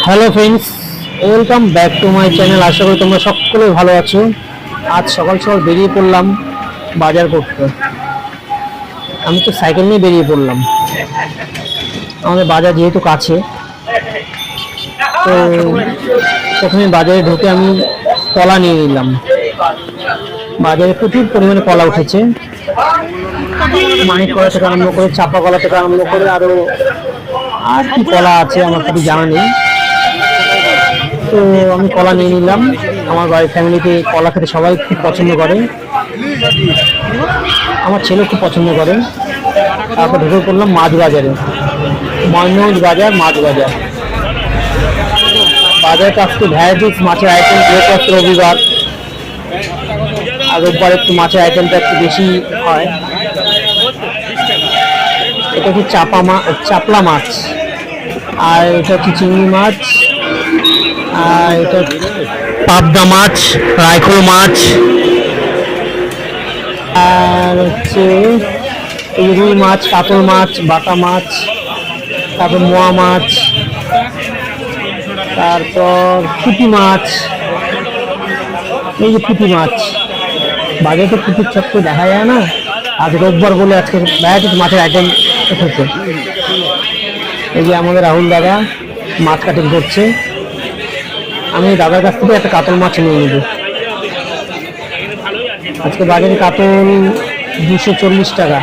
Hello friends, welcome back to my channel. আশা করি তোমরা সকলে ভালো আছো। আজ সকাল সকাল বেরিয়ে পড়লাম বাজার করতে। আমি তো সাইকেল নিয়ে বেরিয়ে পড়লাম, আমাদের বাজার যেহেতু কাছে। তো প্রথমে বাজারে ঢুকে আমি কলা নিয়ে নিলাম। বাজারে প্রচুর পরিমাণে কলা উঠেছে, মানিক কলা থেকে আরম্ভ করে চাপা কলা থেকে আরম্ভ করে আরো আর কি কলা আছে আমার খুবই জানা নেই। তো আমি কলা নিয়ে নিলাম। আমার বাড়ির ফ্যামিলিতে কলা খেতে সবাই খুব পছন্দ করে, আমার ছেলে খুব পছন্দ করে। তারপর ঢুকে পড়লাম মাছ বাজারে, ময়ূরভঞ্জ বাজার, মাছ বাজার। বাজারে আজকে ভ্যারাইটিস মাছের আইটেম, যেহেতু আজকে রবিবার আর রোববার একটু মাছের আইটেমটা একটু বেশি হয়। এটা হচ্ছে চাপলা মাছ, আর এটা হচ্ছে চিংড়ি মাছ, আর এটা পাবদা মাছ, রাইখোল মাছ, আর হচ্ছে রুই মাছ, কাতল মাছ, বাটা মাছ, তারপর মোয়া মাছ, তারপর পুঁটি মাছ। এই যে পুঁটি মাছ, বাজারে তো পুঁটির চক্র দেখা যায় না, আজ রোববার বলে আজকে ভ্যারাইটিস মাছের আইটেম এসেছে। এই যে আমাদের রাহুল দাদা মাছ কাটিং করছে। আমি দাদার কাছ থেকে একটা কাতল মাছ নিয়ে নেব। আজকে বাজারে কাতল 240 টাকা,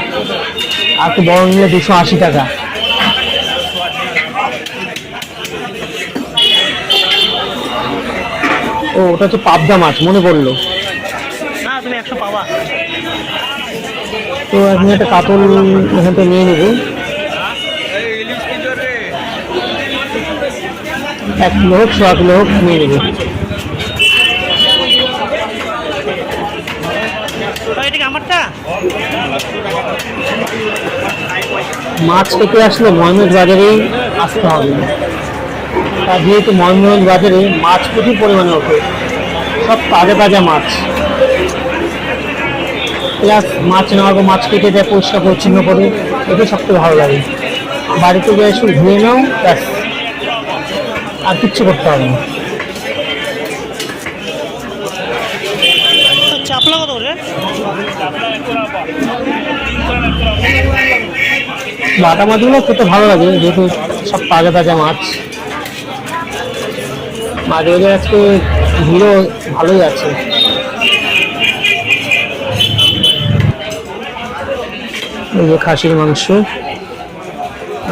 আর একটু বড় নিলে 280 টাকা। ও, ওটা হচ্ছে পাবদা মাছ, মনে পড়লো। তো আমি একটা কাতল এখান থেকে নিয়ে নেব, 1 কিলো হোক 100 কিলো হোক নিয়ে নেব। মাছ খেতে আসলে ময়ূরভঞ্জ বাজারেই আসতে হবে, আর যেহেতু ময়ূরভঞ্জ বাজারে মাছ প্রচুর পরিমাণে ওঠে, সব তাজা তাজা মাছ। প্লাস মাছ নেওয়ার পর মাছ কেটে দেয় পরিষ্কার পরিচ্ছন্ন করে, এটা সবথেকে ভালো লাগে। বাড়িতে গিয়ে শুধু ধুয়ে নাও, ব্যাস, আর কিচ্ছু করতে হবে না। চাপলা কত রে? বাটা মাছগুলো খেতে ভালো লাগে, যেহেতু সব তাজা তাজা মাছ। বাজারে আজকে ভিড়ও ভালোই আছে। এই যে খাসির মাংস,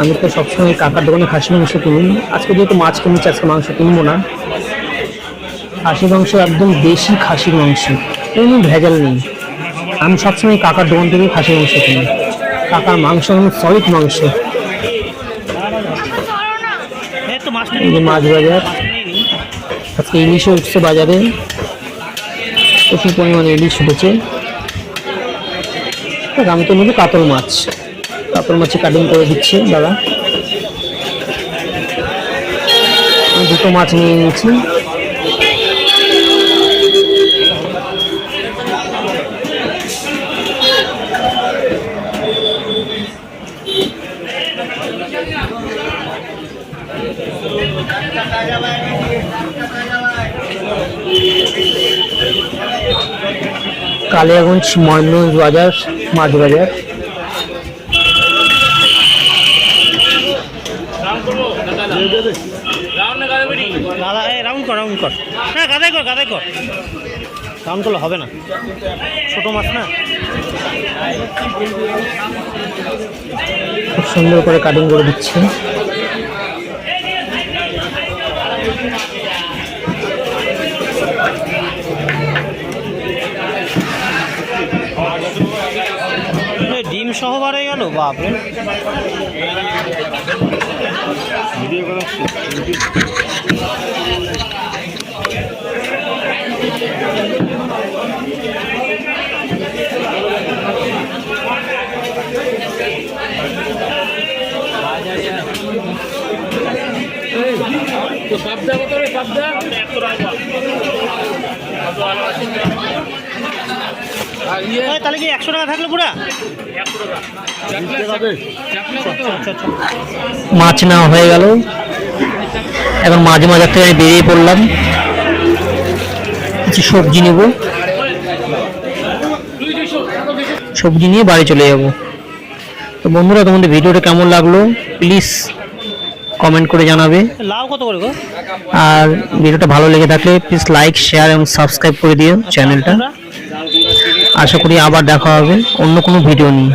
আমি তো সবসময় কাকার দোকানে খাসি মাংস কিনি। আজকে যেহেতু মাছ কিনেছি, আজকে মাংস কিনবো না। খাসির মাংস একদম দেশি খাসির মাংস, কোনো ভেজাল নেই। আমি সবসময় কাকার দোকান থেকে খাসির মাংস কিনি। কাকার মাংস সলিড মাংস। এই যে মাছ বাজার, আজকে ইলিশও উঠছে বাজারে, প্রচুর পরিমাণে ইলিশ উঠেছে। আমি তো নেবো কাতল মাছ, কাতল মাছে কাটিং করে দিচ্ছে দাদা। আমি 2টো মাছ নিয়ে নিয়েছি। কালিয়াগঞ্জ ময়ূরভঞ্জ বাজার, মাছ বাজার। রাউন্ড কর, হ্যাঁ গাদাই কর, রাউন্ড করলে হবে না, ছোট মাছ না। খুব সুন্দর করে কাটিং করে দিচ্ছে। ডিম সহ বাড়ে গেল, বাপরে। পাবদা কত রে? পাবদা তাহলে কি 100 টাকা থাকলো পুরা? মাছ নেওয়া হয়ে গেল। এখন মাঝে মাঝে থেকে আমি বেরিয়ে পড়লাম, কিছু সবজি নেব, সবজি নিয়ে বাড়ি চলে যাব। তো বন্ধুরা, তোমাদের ভিডিওটা কেমন লাগলো প্লিজ কমেন্ট করে জানাবে। লাউ কত করে গো? আর ভিডিওটা ভালো লেগে থাকলে প্লিজ লাইক, শেয়ার এবং সাবস্ক্রাইব করে দিও চ্যানেলটা। আশা করি আবার দেখা হবে অন্য কোনো ভিডিও নিয়ে।